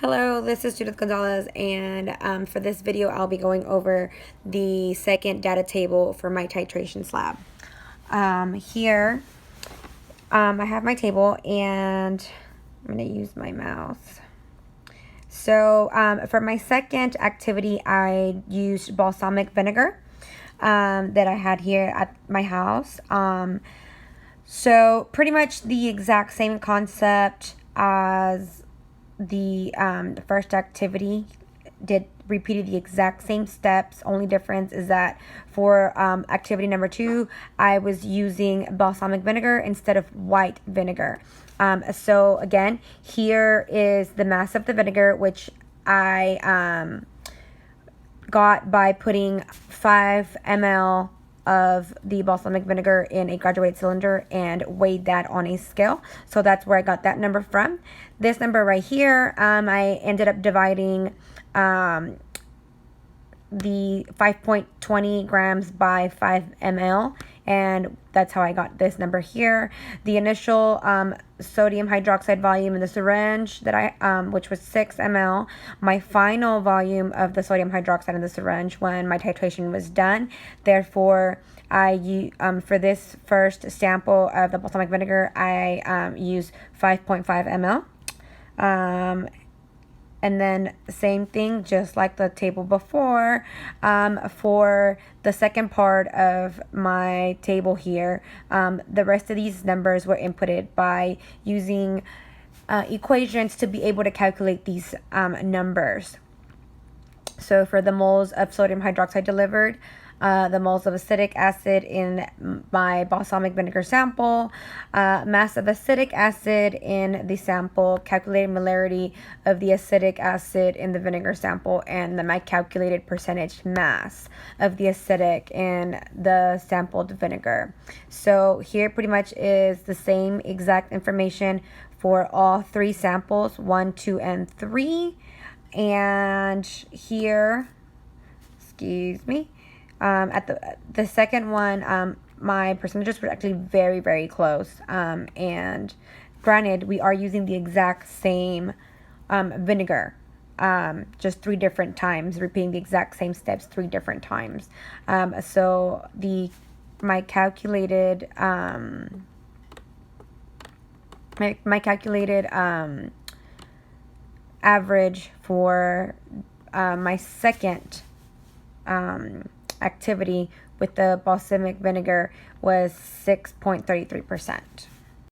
Hello, this is Judith Gonzalez, and for this video, I'll be going over the second data table for my titration slab. Here, I have my table, and I'm going to use my mouse. So, for my second activity, I used balsamic vinegar that I had here at my house. So, pretty much the exact same concept as the first activity. Repeated the exact same steps. Only difference is that for activity number 2, I was using balsamic vinegar instead of white vinegar. So again, here is the mass of the vinegar, which I got by putting 5 ml of the balsamic vinegar in a graduated cylinder and weighed that on a scale. So that's where I got that number from. This number right here, I ended up dividing the 5.20 grams by 5 ml, and that's how I got this number here. The initial sodium hydroxide volume in the syringe that which was 6 ml. My final volume of the sodium hydroxide in the syringe when my titration was done. Therefore, for this first sample of the balsamic vinegar, I used 5.5 ml. And then same thing, just like the table before, for the second part of my table here, the rest of these numbers were inputted by using equations to be able to calculate these numbers. So for the moles of sodium hydroxide delivered, the moles of acetic acid in my balsamic vinegar sample, mass of acetic acid in the sample, calculated molarity of the acetic acid in the vinegar sample, and then my calculated percentage mass of the acetic in the sampled vinegar. So here pretty much is the same exact information for all 3 samples, 1, 2, and 3. And here, excuse me, at the second one, my percentages were actually very, very close. And granted, we are using the exact same vinegar, just 3 different times, repeating the exact same steps 3 different times. So my calculated average for my second activity with the balsamic vinegar was 6.33%.